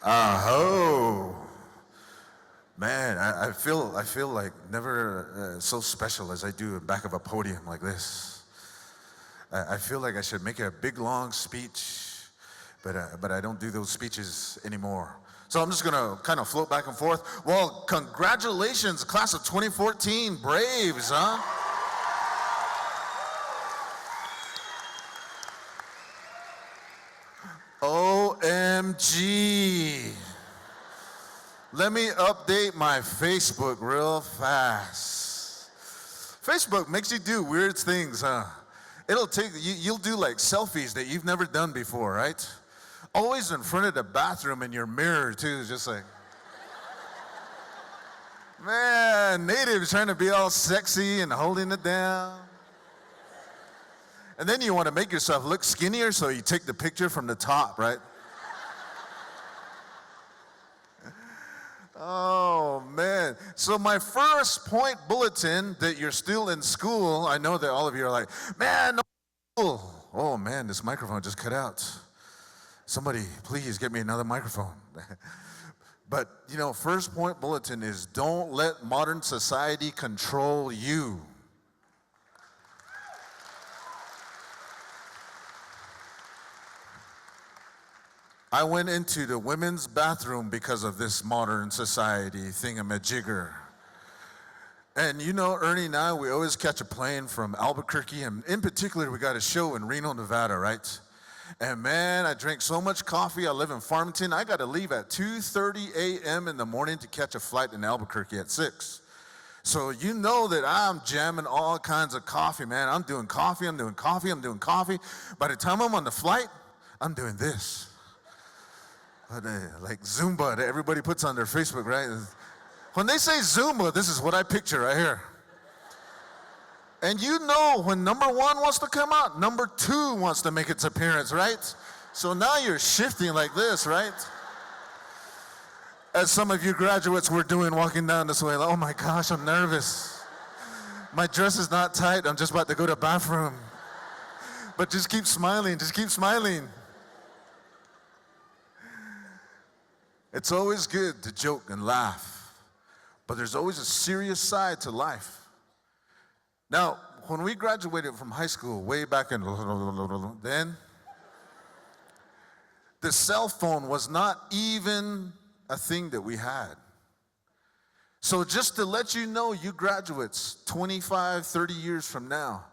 Oh, man, I feel like never so special as I do in back of a podium like this. I feel like I should make a big long speech, but I don't do those speeches anymore. So I'm just gonna kind of float back and forth. Well, congratulations, class of 2014 Braves, huh? OMG. Let me update my Facebook real fast. Facebook makes you do weird things, huh? It'll take you'll do like selfies that you've never done before, right? Always in front of the bathroom in your mirror too, just like, man, natives trying to be all sexy and holding it down. And then you want to make yourself look skinnier, so you take the picture from the top, right? Oh, man. So my first point bulletin that you're still in school, I know that all of you are like, man, no school. Oh, man, this microphone just cut out. Somebody, please get me another microphone. But, first point bulletin is don't let modern society control you. I went into the women's bathroom because of this modern society thingamajigger. And Ernie and I, we always catch a plane from Albuquerque, and in particular, we got a show in Reno, Nevada, right? And man, I drank so much coffee. I live in Farmington. I got to leave at 2:30 a.m. in the morning to catch a flight in Albuquerque at 6. So you know that I'm jamming all kinds of coffee, man. I'm doing coffee. By the time I'm on the flight, I'm doing this. Like Zumba that everybody puts on their Facebook, right? When they say Zumba, this is what I picture right here. And when number 1 wants to come out, number 2 wants to make its appearance, right? So now you're shifting like this, right? As some of you graduates were doing walking down this way, like, oh my gosh, I'm nervous. My dress is not tight, I'm just about to go to the bathroom. But just keep smiling. It's always good to joke and laugh, but there's always a serious side to life. Now, when we graduated from high school way back in then, the cell phone was not even a thing that we had. So just to let you know, you graduates, 25, 30 years from now,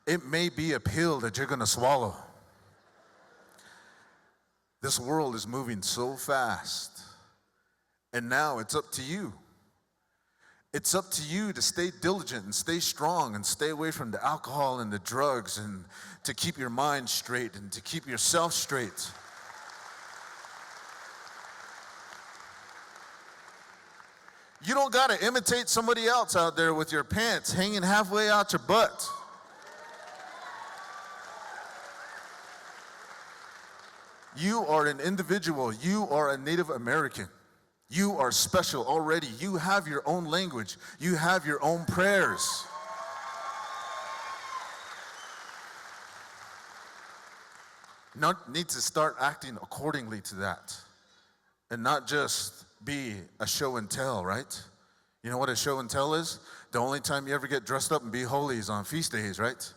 it may be a pill that you're gonna swallow. This world is moving so fast. And now it's up to you. It's up to you to stay diligent and stay strong and stay away from the alcohol and the drugs and to keep your mind straight and to keep yourself straight. You don't got to imitate somebody else out there with your pants hanging halfway out your butt. You are an individual. You are a Native American. You are special already. You have your own language. You have your own prayers. Need to start acting accordingly to that and not just be a show and tell, right? You know what a show and tell is? The only time you ever get dressed up and be holy is on feast days, right?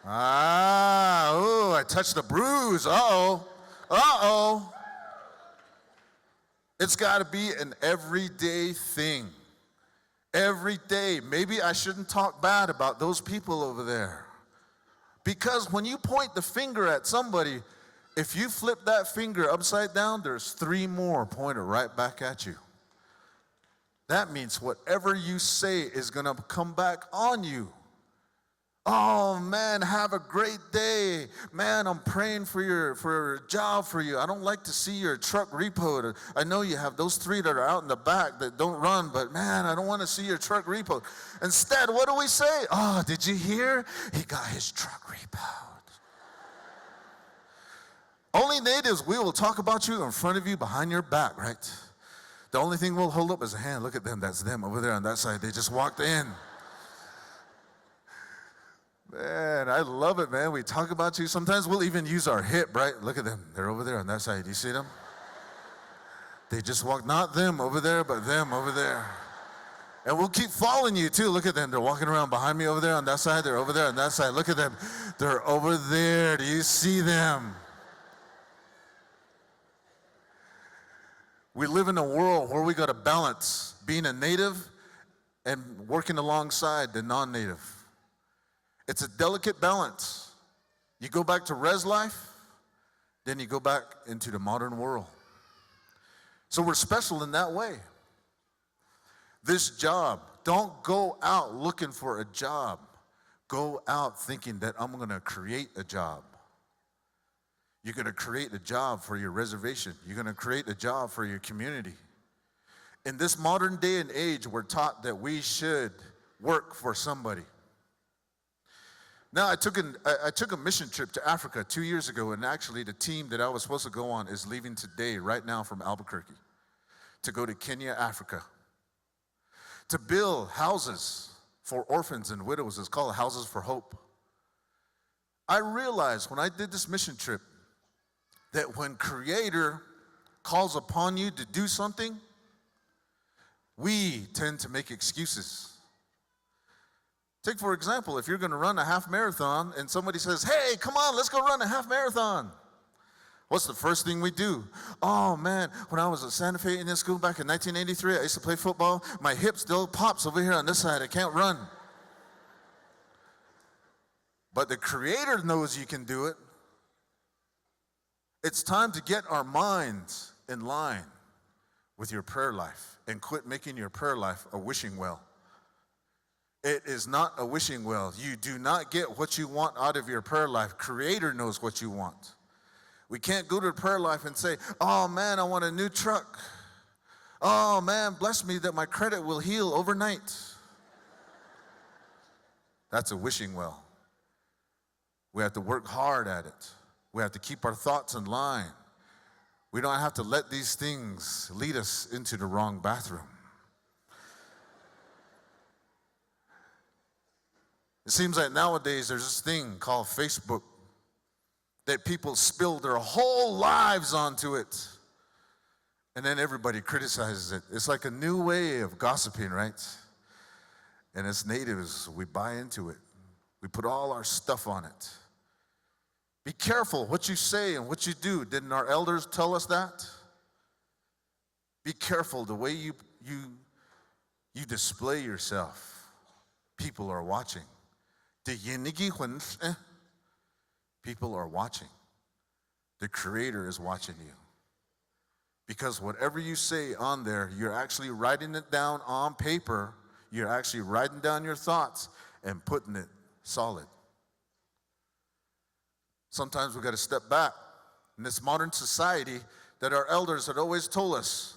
I touched the bruise. Uh-oh. It's got to be an everyday thing. Every day. Maybe I shouldn't talk bad about those people over there. Because when you point the finger at somebody, if you flip that finger upside down, there's 3 more pointed right back at you. That means whatever you say is going to come back on you. Oh man, have a great day. Man, I'm praying for a job for you. I don't like to see your truck repoed. I know you have those 3 that are out in the back that don't run, but man, I don't want to see your truck repoed. Instead, what do we say? Oh, did you hear? He got his truck repoed. Only natives, we will talk about you in front of you, behind your back, right? The only thing we'll hold up is a hand. Look at them, that's them over there on that side. They just walked in. Man, I love it, man. We talk about you. Sometimes we'll even use our hip, right? Look at them. They're over there on that side. Do you see them? They just walk, not them over there, but them over there. And we'll keep following you too. Look at them. They're walking around behind me over there on that side. They're over there on that side. Look at them. They're over there. Do you see them? We live in a world where we got to balance being a native and working alongside the non-native. It's a delicate balance. You go back to res life, then you go back into the modern world. So we're special in that way. This job, don't go out looking for a job. Go out thinking that I'm going to create a job. You're going to create a job for your reservation. You're going to create a job for your community. In this modern day and age, we're taught that we should work for somebody. Now, I took a mission trip to Africa 2 years ago, and actually the team that I was supposed to go on is leaving today, right now from Albuquerque, to go to Kenya, Africa, to build houses for orphans and widows. It's called Houses for Hope. I realized when I did this mission trip that when Creator calls upon you to do something, we tend to make excuses. Take, for example, if you're going to run a half marathon and somebody says, hey, come on, let's go run a half marathon. What's the first thing we do? Oh, man, when I was at Santa Fe Indian School back in 1983, I used to play football. My hip still pops over here on this side. I can't run. But the Creator knows you can do it. It's time to get our minds in line with your prayer life and quit making your prayer life a wishing well. It is not a wishing well. You do not get what you want out of your prayer life. Creator knows what you want. We can't go to the prayer life and say, oh man, I want a new truck. Oh man, bless me that my credit will heal overnight. That's a wishing well. We have to work hard at it. We have to keep our thoughts in line. We don't have to let these things lead us into the wrong bathroom. It seems like nowadays there's this thing called Facebook that people spill their whole lives onto it. And then everybody criticizes it. It's like a new way of gossiping, right? And as natives, we buy into it. We put all our stuff on it. Be careful what you say and what you do. Didn't our elders tell us that? Be careful the way you display yourself. People are watching. People are watching. The Creator is watching you. Because whatever you say on there, you're actually writing it down on paper. You're actually writing down your thoughts and putting it solid. Sometimes we've got to step back. In this modern society that our elders had always told us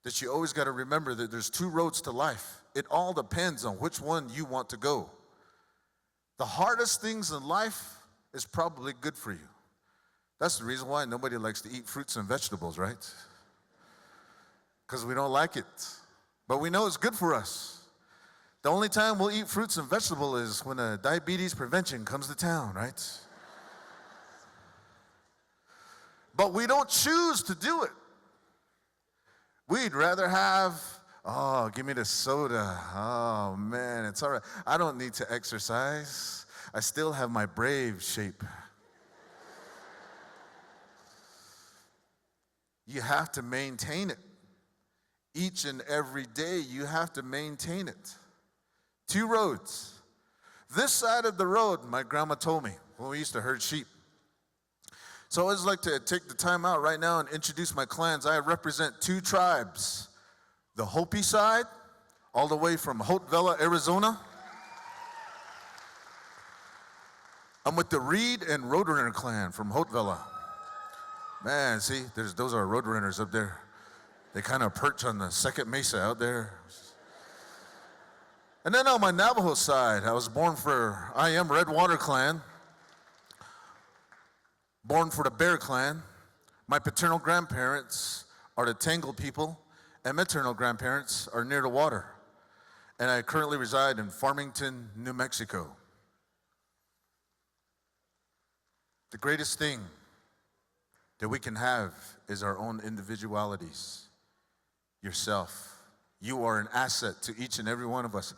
that you always got to remember that there's two roads to life. It all depends on which one you want to go. The hardest things in life is probably good for you. That's the reason why nobody likes to eat fruits and vegetables, right? Because we don't like it. But we know it's good for us. The only time we'll eat fruits and vegetables is when a diabetes prevention comes to town, right? But we don't choose to do it. We'd rather have, oh, give me the soda. Oh, man, it's all right. I don't need to exercise. I still have my brave shape. You have to maintain it. Each and every day, you have to maintain it. Two roads. This side of the road, my grandma told me when we used to herd sheep. So I always like to take the time out right now and introduce my clans. I represent two tribes. The Hopi side, all the way from Haute Villa, Arizona. I'm with the Reed and Roadrunner clan from Haute Villa. Man, see, those are Roadrunners up there. They kind of perch on the second mesa out there. And then on my Navajo side, I am Redwater clan. Born for the Bear clan. My paternal grandparents are the Tangle people, and maternal grandparents are near the water. And I currently reside in Farmington, New Mexico. The greatest thing that we can have is our own individualities. Yourself. You are an asset to each and every one of us.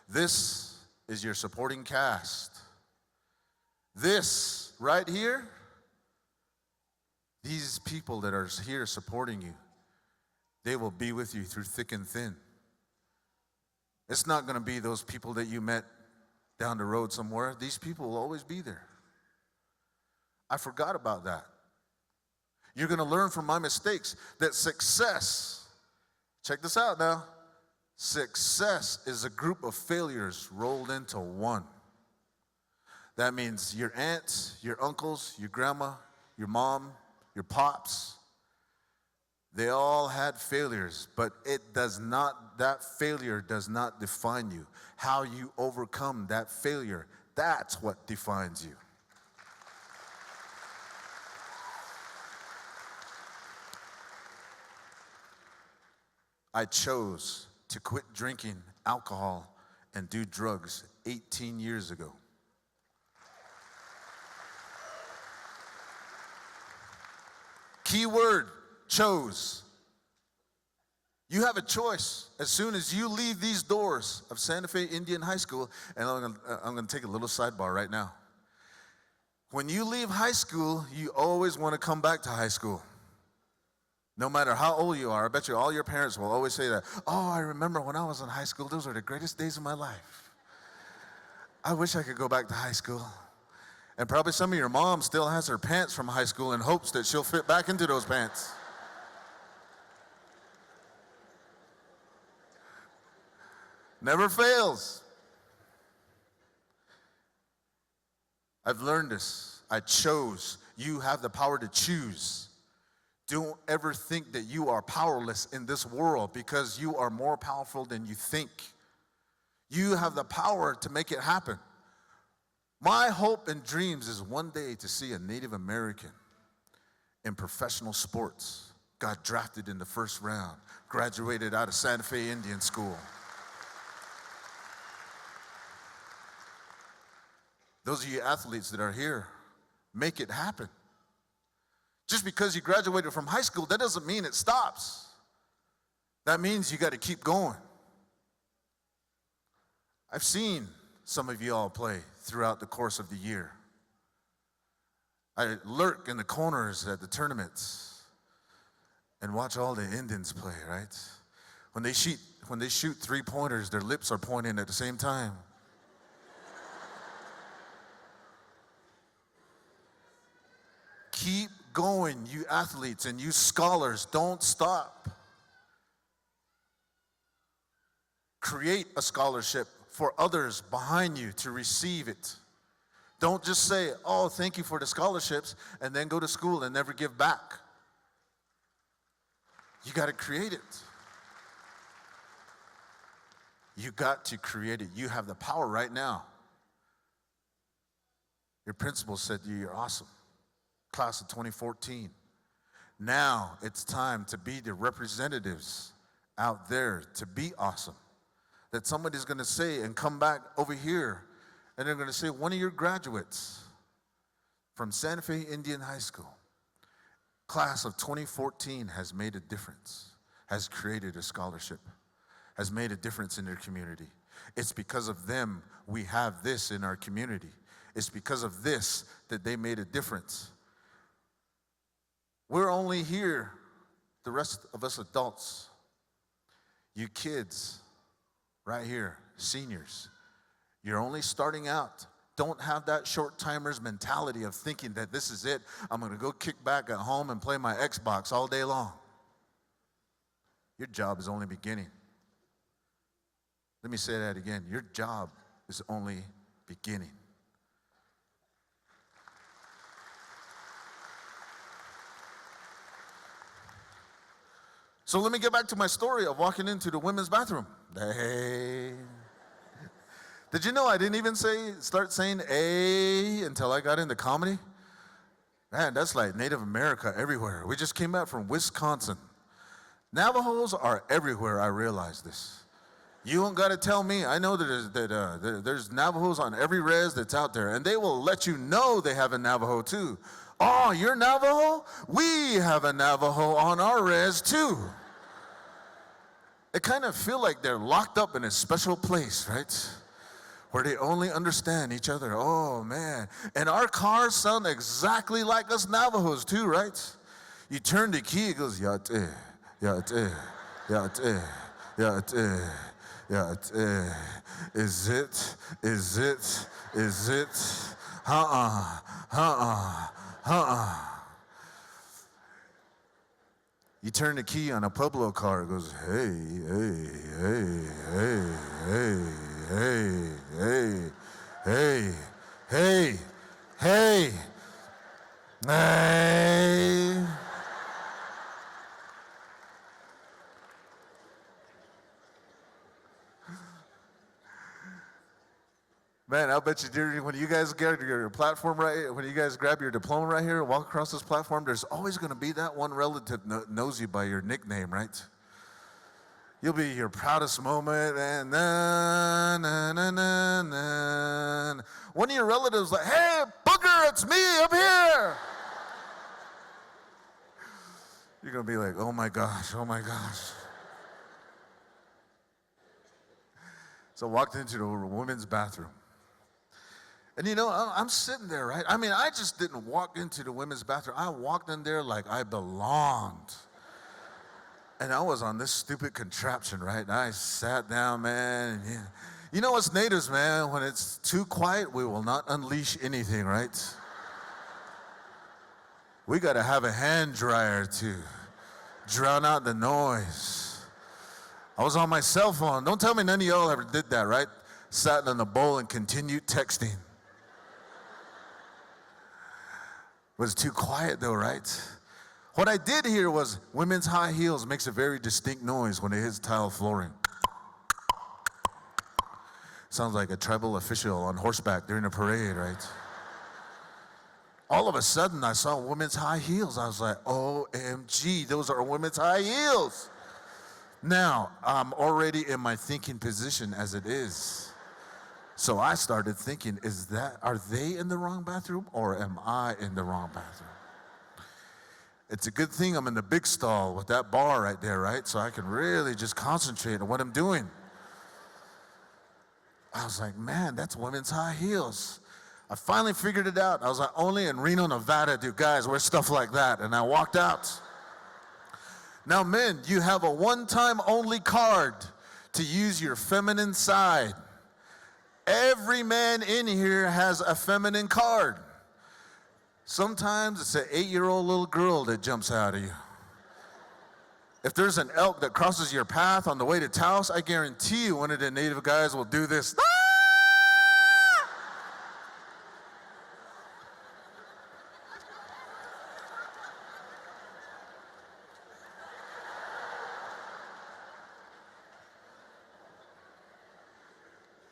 This is your supporting cast. This right here, these people that are here supporting you, they will be with you through thick and thin. It's not going to be those people that you met down the road somewhere. These people will always be there. I forgot about that. You're going to learn from my mistakes that success, check this out now, success is a group of failures rolled into one. That means your aunts, your uncles, your grandma, your mom, your pops, they all had failures, but that failure does not define you. How you overcome that failure, that's what defines you. I chose to quit drinking alcohol and do drugs 18 years ago. Key word, chose. You have a choice. As soon as you leave these doors of Santa Fe Indian High School, and I'm going to take a little sidebar right now. When you leave high school, you always want to come back to high school. No matter how old you are, I bet you all your parents will always say that, oh, I remember when I was in high school, those were the greatest days of my life. I wish I could go back to high school. And probably some of your mom still has her pants from high school in hopes that she'll fit back into those pants. Never fails. I've learned this. I chose. You have the power to choose. Don't ever think that you are powerless in this world, because you are more powerful than you think. You have the power to make it happen. My hope and dreams is one day to see a Native American in professional sports, got drafted in the first round, graduated out of Santa Fe Indian School. Those of you athletes that are here, make it happen. Just because you graduated from high school, that doesn't mean it stops. That means you got to keep going. I've seen some of you all play throughout the course of the year. I lurk in the corners at the tournaments and watch all the Indians play, right? When they shoot three-pointers, their lips are pointing at the same time. Keep going, you athletes and you scholars. Don't stop. Create a scholarship for others behind you to receive it. Don't just say, oh, thank you for the scholarships, and then go to school and never give back. You got to create it. You got to create it. You have the power right now. Your principal said to you, you're awesome. Class of 2014. Now it's time to be the representatives out there to be awesome. That somebody's going to say and come back over here and they're going to say, one of your graduates from Santa Fe Indian High School, class of 2014, has made a difference, has created a scholarship, has made a difference in their community. It's because of them we have this in our community. It's because of this that they made a difference. We're only here, the rest of us adults, you kids, right here, seniors, you're only starting out. Don't have that short-timers mentality of thinking that this is it. I'm going to go kick back at home and play my Xbox all day long. Your job is only beginning. Let me say that again. Your job is only beginning. So let me get back to my story of walking into the women's bathroom. Hey. Did you know I didn't even start saying "a" until I got into comedy? Man, that's like Native America everywhere. We just came back from Wisconsin. Navajos are everywhere, I realize this. You don't got to tell me. I know that there's Navajos on every res that's out there, and they will let you know they have a Navajo too. Oh, you're Navajo? We have a Navajo on our res too. They kind of feel like they're locked up in a special place, right? Where they only understand each other. Oh, man. And our cars sound exactly like us Navajos too, right? You turn the key, it goes, yate, yate, yate, yate, yate. Is it? Is it? Is it? You turn the key on a Pueblo car, it goes, hey, hey, hey, hey, hey, hey, hey, hey, hey, hey, hey. Man, I'll bet you when you guys get your platform right, when you guys grab your diploma right here and walk across this platform, there's always going to be that one relative knows you by your nickname, right? You'll be your proudest moment, and na, na, na, na, na. One of your relatives like, hey, booger, it's me, I'm here. You're going to be like, oh my gosh, oh my gosh. So I walked into the women's bathroom. And you know, I'm sitting there, right? I mean, I just didn't walk into the women's bathroom. I walked in there like I belonged. And I was on this stupid contraption, right? And I sat down, man. Yeah. You know us natives, man, when it's too quiet, we will not unleash anything, right? We got to have a hand dryer to drown out the noise. I was on my cell phone. Don't tell me none of y'all ever did that, right? Sat in the bowl and continued texting. It was too quiet though, right? What I did hear was women's high heels makes a very distinct noise when it hits tile flooring. Sounds like a tribal official on horseback during a parade, right? All of a sudden, I saw women's high heels. I was like, OMG, those are women's high heels. Now, I'm already in my thinking position as it is. So I started thinking, are they in the wrong bathroom or am I in the wrong bathroom? It's a good thing I'm in the big stall with that bar right there, right? So I can really just concentrate on what I'm doing. I was like, man, that's women's high heels. I finally figured it out. I was like, only in Reno, Nevada do guys wear stuff like that. And I walked out. Now, men, you have a one-time only card to use your feminine side. Every man in here has a feminine card. Sometimes it's an 8-year-old little girl that jumps out of you. If there's an elk that crosses your path on the way to Taos, I guarantee you one of the native guys will do this.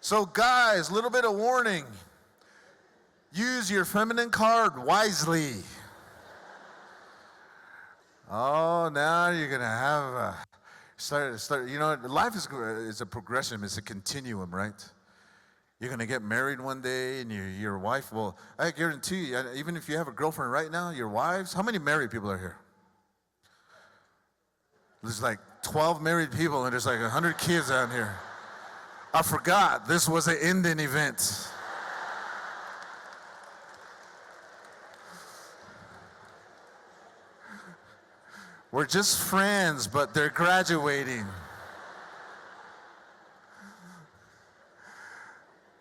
So guys, a little bit of warning. Use your feminine card wisely. Oh, now you're going to have start. You know, life is a progression. It's a continuum, right? You're going to get married one day, and your wife will, I guarantee you, even if you have a girlfriend right now, your wives, how many married people are here? There's like 12 married people, and there's like 100 kids out here. I forgot this was an Indian event. We're just friends, but they're graduating.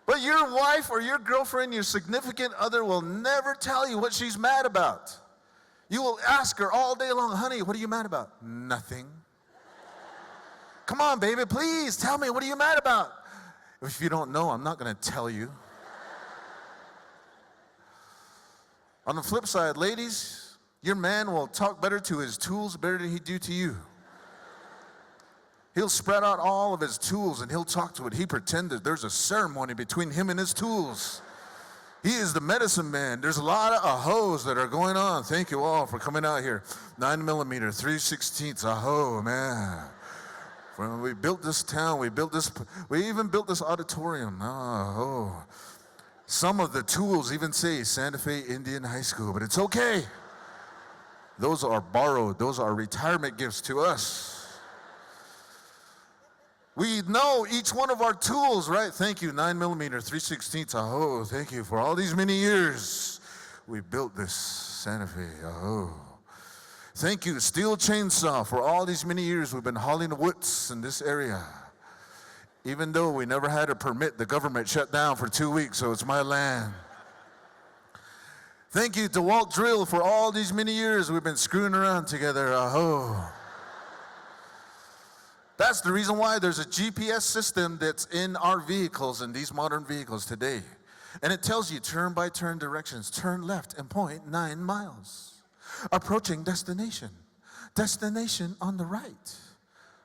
But your wife or your girlfriend, your significant other will never tell you what she's mad about. You will ask her all day long, honey, what are you mad about? Nothing. Come on, baby, please tell me, what are you mad about? If you don't know, I'm not going to tell you. On the flip side, ladies, your man will talk better to his tools better than he do to you. He'll spread out all of his tools and he'll talk to it. He pretended there's a ceremony between him and his tools. He is the medicine man. There's a lot of ahos that are going on. Thank you all for coming out here. 9mm, 3/16 aho, man. When we built this town, we even built this auditorium. Oh. Some of the tools even say Santa Fe Indian High School, but it's okay. Those are borrowed. Those are retirement gifts to us. We know each one of our tools, right? Thank you, 9mm, 3/16. Oh, thank you for all these many years. We built this Santa Fe. Oh. Thank you, steel chainsaw, for all these many years we've been hauling the woods in this area. Even though we never had a permit, the government shut down for 2 weeks, so it's my land. Thank you to Walt Drill for all these many years we've been screwing around together. Oh. That's the reason why there's a GPS system that's in our vehicles, in these modern vehicles today. And it tells you turn-by-turn directions. Turn left and point 9 miles. Approaching destination. Destination on the right.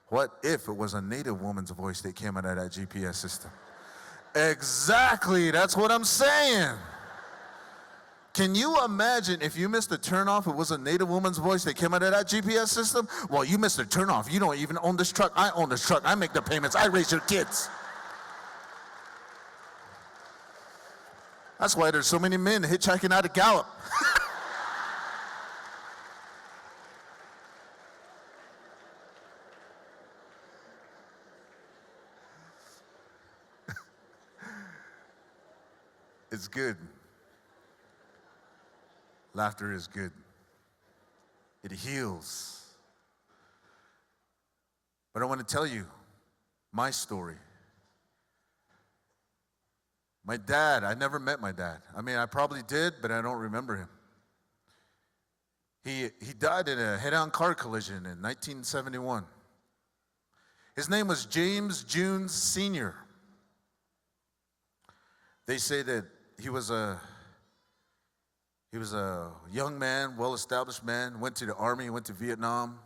What if it was a native woman's voice that came out of that GPS system? Exactly, that's what I'm saying. Can you imagine if you missed a turnoff, it was a native woman's voice that came out of that GPS system? Well, you missed a turnoff. You don't even own this truck. I own this truck. I make the payments. I raise your kids. That's why there's so many men hitchhiking out of Gallup. It's good. Laughter is good. It heals. But I want to tell you my story. My dad, I never met my dad. I mean, I probably did, but I don't remember him. He died in a head-on car collision in 1971. His name was James June Sr. They say that he was a young man, well-established man, went to the Army, went to Vietnam,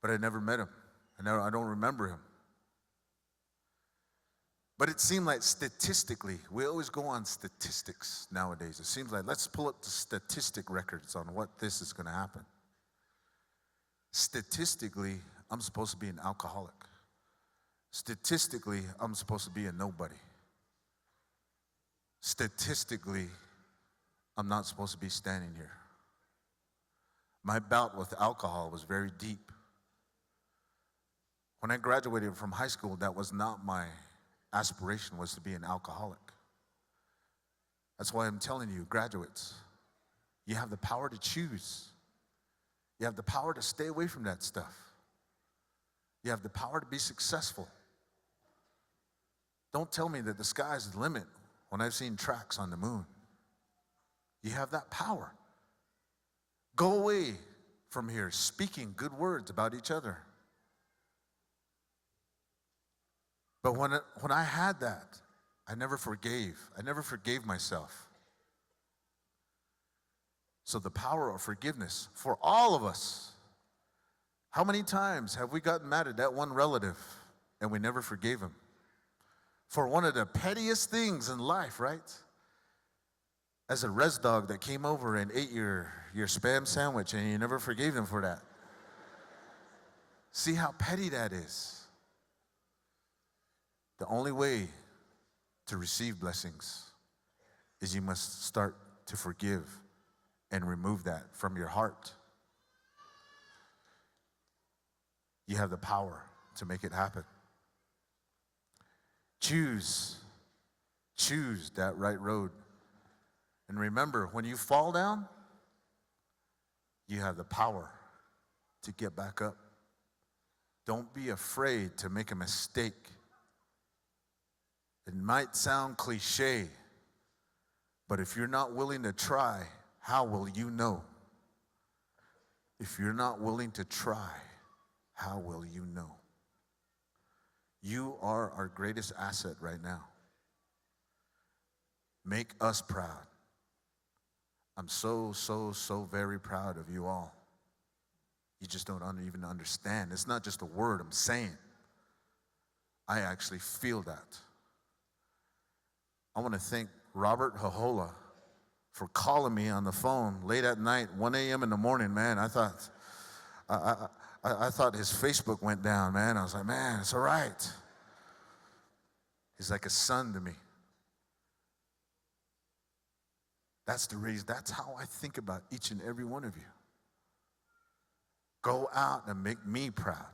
but I never met him. I don't remember him. But it seemed like statistically, we always go on statistics nowadays. It seems like, let's pull up the statistic records on what this is going to happen. Statistically, I'm supposed to be an alcoholic. Statistically, I'm supposed to be a nobody. Statistically, I'm not supposed to be standing here. My bout with alcohol was very deep. When I graduated from high school, that was not my aspiration, was to be an alcoholic. That's why I'm telling you, graduates, you have the power to choose. You have the power to stay away from that stuff. You have the power to be successful. Don't tell me that the sky's the limit when I've seen tracks on the moon. You have that power. Go away from here speaking good words about each other. But when I had that, I never forgave. I never forgave myself. So the power of forgiveness for all of us. How many times have we gotten mad at that one relative and we never forgave him? For one of the pettiest things in life, right? As a res dog that came over and ate your Spam sandwich and you never forgave them for that. See how petty that is. The only way to receive blessings is you must start to forgive and remove that from your heart. You have the power to make it happen. Choose that right road. And remember, when you fall down, you have the power to get back up. Don't be afraid to make a mistake. It might sound cliche, but if you're not willing to try, how will you know? If you're not willing to try, how will you know? You are our greatest asset right now. Make us proud. I'm so very proud of you all. You just don't even understand. It's not just a word I'm saying. I actually feel that. I want to thank Robert Hahola for calling me on the phone late at night, 1 a.m. in the morning, man. I thought his Facebook went down, man. I was like, man, it's all right. He's like a son to me. That's the reason. That's how I think about each and every one of you. Go out and make me proud.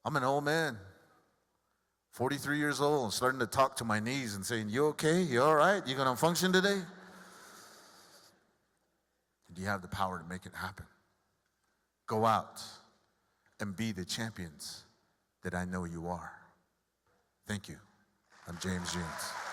I'm an old man, 43 years old, and starting to talk to my knees and saying, you okay? You all right? You going to function today? Do you have the power to make it happen? Go out and be the champions that I know you are. Thank you. I'm James Jeans.